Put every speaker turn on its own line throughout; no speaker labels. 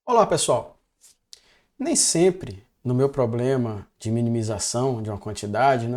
Olá, pessoal! Nem sempre no meu problema de minimização de uma quantidade,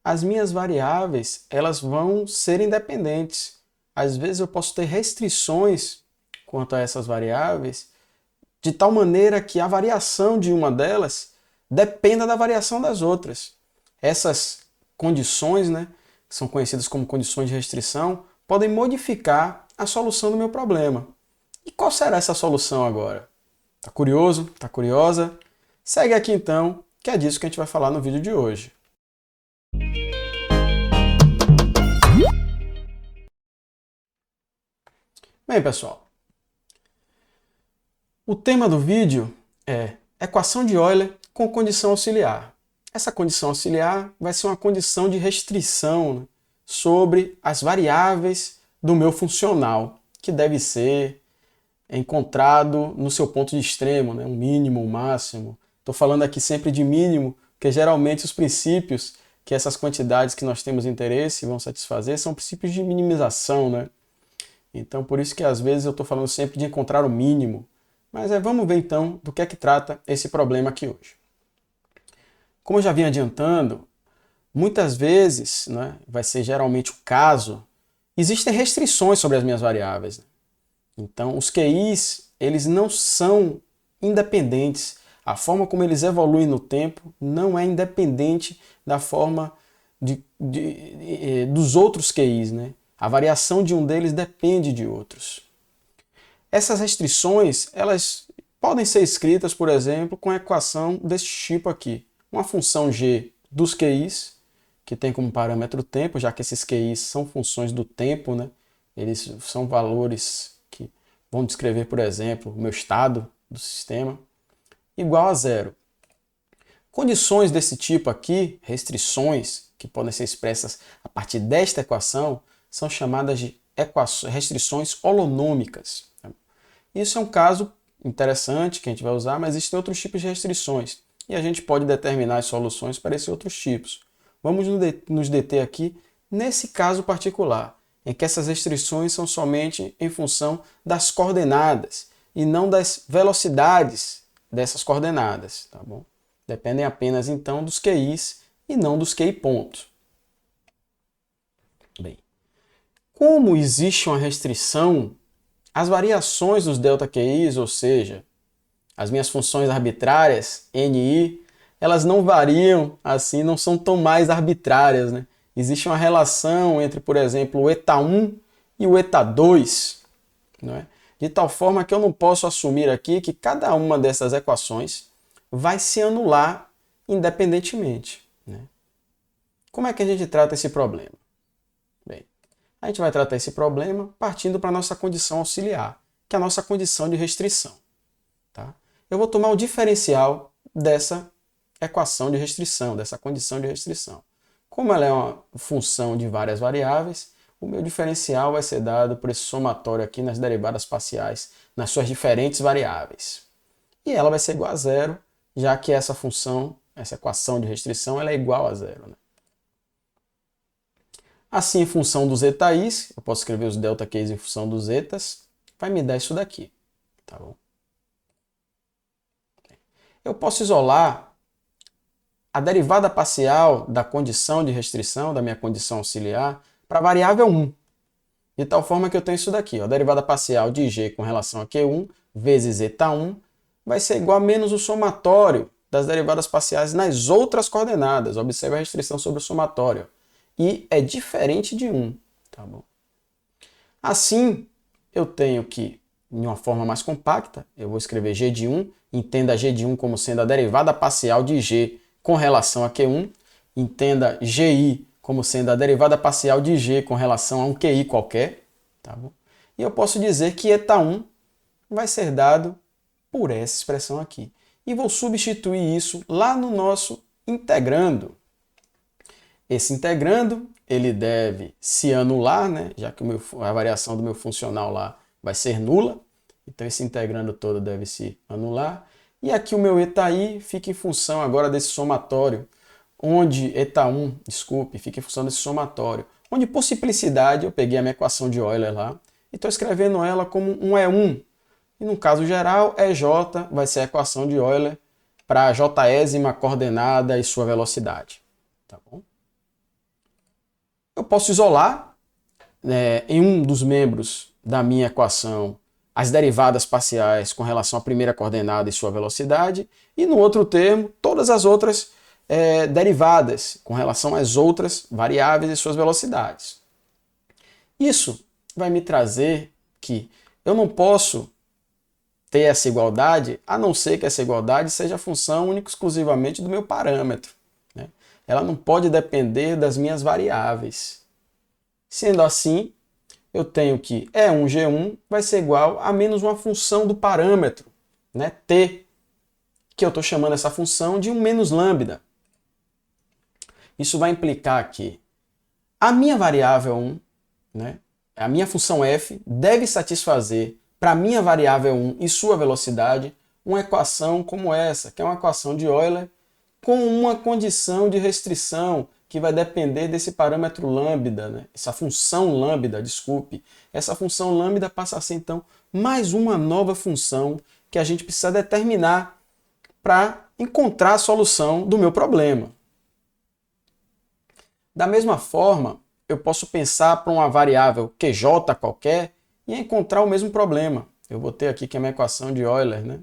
as minhas variáveis elas vão ser independentes. Às vezes eu posso ter restrições quanto a essas variáveis, de tal maneira que a variação de uma delas dependa da variação das outras. Essas condições, que são conhecidas como condições de restrição, podem modificar a solução do meu problema. E qual será essa solução agora? Tá curioso? Tá curiosa? Segue aqui então, que é disso que a gente vai falar no vídeo de hoje. Bem, pessoal, o tema do vídeo é equação de Euler com condição auxiliar. Essa condição auxiliar vai ser uma condição de restrição, sobre as variáveis do meu funcional, que deve ser encontrado no seu ponto de extremo, um mínimo, um máximo. Estou falando aqui sempre de mínimo, porque geralmente os princípios que essas quantidades que nós temos interesse vão satisfazer são princípios de minimização, Então, por isso que às vezes eu estou falando sempre de encontrar o mínimo. Mas vamos ver então do que é que trata esse problema aqui hoje. Como eu já vim adiantando, muitas vezes, vai ser geralmente o caso, existem restrições sobre as minhas variáveis. Então, os QIs, eles não são independentes. A forma como eles evoluem no tempo não é independente da forma dos outros QIs. A variação de um deles depende de outros. Essas restrições, elas podem ser escritas, por exemplo, com a equação desse tipo aqui. Uma função g dos QIs, que tem como parâmetro o tempo, já que esses QIs são funções do tempo, Eles são valores que vão descrever, por exemplo, o meu estado do sistema, igual a zero. Condições desse tipo aqui, restrições, que podem ser expressas a partir desta equação, são chamadas de restrições holonômicas. Isso é um caso interessante que a gente vai usar, mas existem outros tipos de restrições. E a gente pode determinar as soluções para esses outros tipos. Vamos nos deter aqui nesse caso particular, em que essas restrições são somente em função das coordenadas e não das velocidades dessas coordenadas, tá bom? Dependem apenas então dos QIs e não dos QI pontos. Bem, como existe uma restrição, as variações dos delta QIs, ou seja, as minhas funções arbitrárias, NI, elas não variam assim, não são tão mais arbitrárias, Existe uma relação entre, por exemplo, o eta1 e o eta2, De tal forma que eu não posso assumir aqui que cada uma dessas equações vai se anular independentemente. Como é que a gente trata esse problema? Bem, a gente vai tratar esse problema partindo para a nossa condição auxiliar, que é a nossa condição de restrição. Tá? Eu vou tomar o diferencial dessa equação de restrição, dessa condição de restrição. Como ela é uma função de várias variáveis, o meu diferencial vai ser dado por esse somatório aqui nas derivadas parciais, nas suas diferentes variáveis. E ela vai ser igual a zero, já que essa função, essa equação de restrição, ela é igual a zero. Assim, em função dos eta's, eu posso escrever os delta q's em função dos etas, vai me dar isso daqui. Tá bom? Eu posso isolar a derivada parcial da condição de restrição, da minha condição auxiliar, para a variável 1. De tal forma que eu tenho isso daqui. A derivada parcial de g com relação a q1 vezes eta1 vai ser igual a menos o somatório das derivadas parciais nas outras coordenadas. Observe a restrição sobre o somatório. E é diferente de 1. Tá bom? Assim, eu tenho que, de uma forma mais compacta, eu vou escrever g de 1, entenda g de 1 como sendo a derivada parcial de g com relação a Q1, entenda GI como sendo a derivada parcial de G com relação a um QI qualquer, tá bom? E eu posso dizer que eta1 vai ser dado por essa expressão aqui. E vou substituir isso lá no nosso integrando. Esse integrando, ele deve se anular, já que a variação do meu funcional lá vai ser nula. Então esse integrando todo deve se anular. E aqui o meu ETAI fica em função agora desse somatório, onde ETA1, fica em função desse somatório, onde por simplicidade eu peguei a minha equação de Euler lá e estou escrevendo ela como um E1. E no caso geral, EJ vai ser a equação de Euler para a jésima coordenada e sua velocidade. Tá bom? Eu posso isolar, em um dos membros da minha equação as derivadas parciais com relação à primeira coordenada e sua velocidade, e no outro termo, todas as outras derivadas com relação às outras variáveis e suas velocidades. Isso vai me trazer que eu não posso ter essa igualdade, a não ser que essa igualdade seja função única e exclusivamente do meu parâmetro, né? Ela não pode depender das minhas variáveis. Sendo assim, eu tenho que E1G1 vai ser igual a menos uma função do parâmetro, né, t, que eu estou chamando essa função de um menos lambda. Isso vai implicar que a minha variável 1, né, a minha função f, deve satisfazer para a minha variável 1 e sua velocidade uma equação como essa, que é uma equação de Euler com uma condição de restrição que vai depender desse parâmetro lambda, né? Essa função lambda, desculpe. Essa função lambda passa a ser, então, mais uma nova função que a gente precisa determinar para encontrar a solução do meu problema. Da mesma forma, eu posso pensar para uma variável QJ qualquer e encontrar o mesmo problema. Eu vou ter aqui que é a minha equação de Euler, né?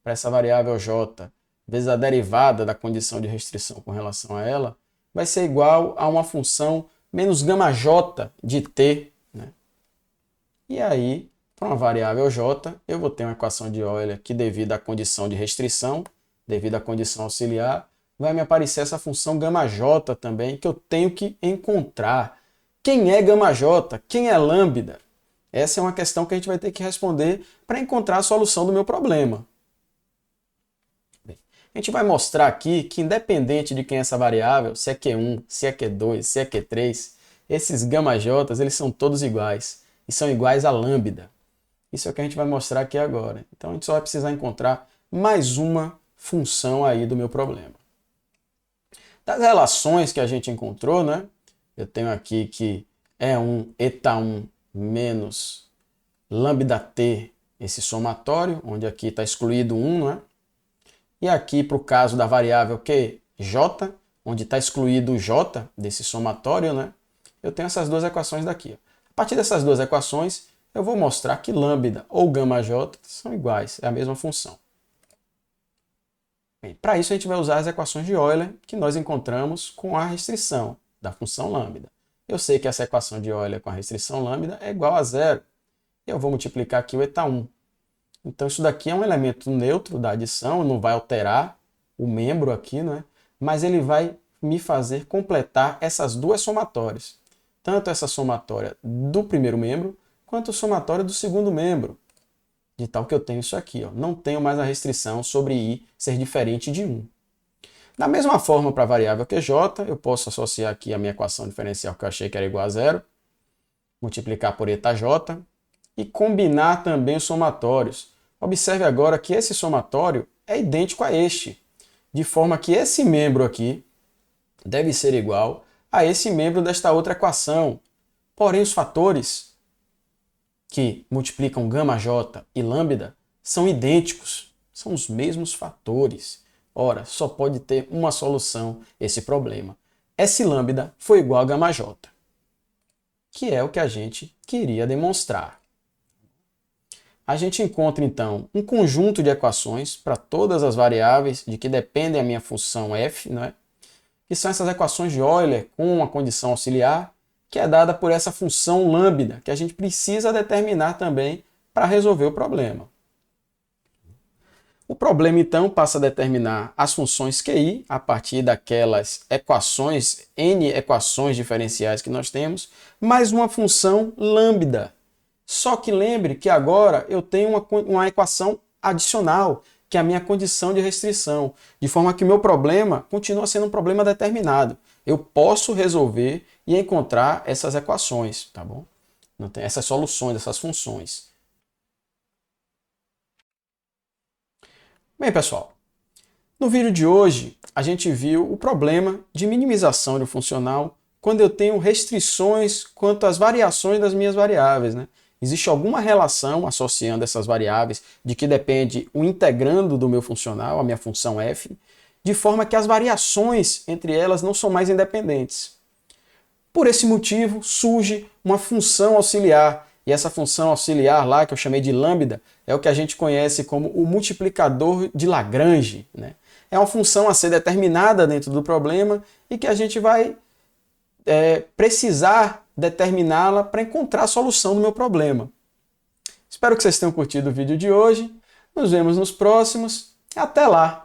Para essa variável J, vezes a derivada da condição de restrição com relação a ela, vai ser igual a uma função menos gama j de t, né? E aí, para uma variável j, eu vou ter uma equação de Euler que, devido à condição de restrição, devido à condição auxiliar, vai me aparecer essa função gama j também, que eu tenho que encontrar. Quem é gama j? Quem é lambda? Essa é uma questão que a gente vai ter que responder para encontrar a solução do meu problema. A gente vai mostrar aqui que, independente de quem é essa variável, se é Q1, se é Q2, se é Q3, esses γ, eles são todos iguais. E são iguais a lambda. Isso é o que a gente vai mostrar aqui agora. Então a gente só vai precisar encontrar mais uma função aí do meu problema. Das relações que a gente encontrou, né? Eu tenho aqui que E1, eta1 menos lambda t, esse somatório, onde aqui está excluído 1, não é? E aqui, para o caso da variável QJ, onde está excluído o J desse somatório, né? Eu tenho essas duas equações daqui. A partir dessas duas equações, eu vou mostrar que lambda ou γj são iguais, é a mesma função. Para isso, a gente vai usar as equações de Euler que nós encontramos com a restrição da função lambda. Eu sei que essa equação de Euler com a restrição lambda é igual a zero. Eu vou multiplicar aqui o eta1. Então, isso daqui é um elemento neutro da adição, não vai alterar o membro aqui, né? Mas ele vai me fazer completar essas duas somatórias. Tanto essa somatória do primeiro membro, quanto a somatória do segundo membro. De tal que eu tenho isso aqui, ó. Não tenho mais a restrição sobre i ser diferente de 1. Da mesma forma, para a variável QJ, eu posso associar aqui a minha equação diferencial que eu achei que era igual a zero, multiplicar por etaj e combinar também os somatórios. Observe agora que esse somatório é idêntico a este, de forma que esse membro aqui deve ser igual a esse membro desta outra equação. Porém, os fatores que multiplicam γj e lambda são idênticos, são os mesmos fatores. Ora, só pode ter uma solução esse problema. S lambda foi igual a γj, que é o que a gente queria demonstrar. A gente encontra, então, um conjunto de equações para todas as variáveis de que dependem a minha função f, não é? Que são essas equações de Euler com uma condição auxiliar, que é dada por essa função lambda, que a gente precisa determinar também para resolver o problema. O problema, então, passa a determinar as funções QI a partir daquelas equações, n equações diferenciais que nós temos, mais uma função lambda. Só que lembre que agora eu tenho uma equação adicional, que é a minha condição de restrição, de forma que o meu problema continua sendo um problema determinado. Eu posso resolver e encontrar essas equações, tá bom? Não tem essas soluções, essas funções. Bem, pessoal, no vídeo de hoje a gente viu o problema de minimização de um funcional quando eu tenho restrições quanto às variações das minhas variáveis, né? Existe alguma relação associando essas variáveis de que depende o integrando do meu funcional, a minha função f, de forma que as variações entre elas não são mais independentes. Por esse motivo, surge uma função auxiliar, e essa função auxiliar lá, que eu chamei de lambda, é o que a gente conhece como o multiplicador de Lagrange, né? É uma função a ser determinada dentro do problema e que a gente vai precisar determiná-la para encontrar a solução do meu problema. Espero que vocês tenham curtido o vídeo de hoje. Nos vemos nos próximos. Até lá!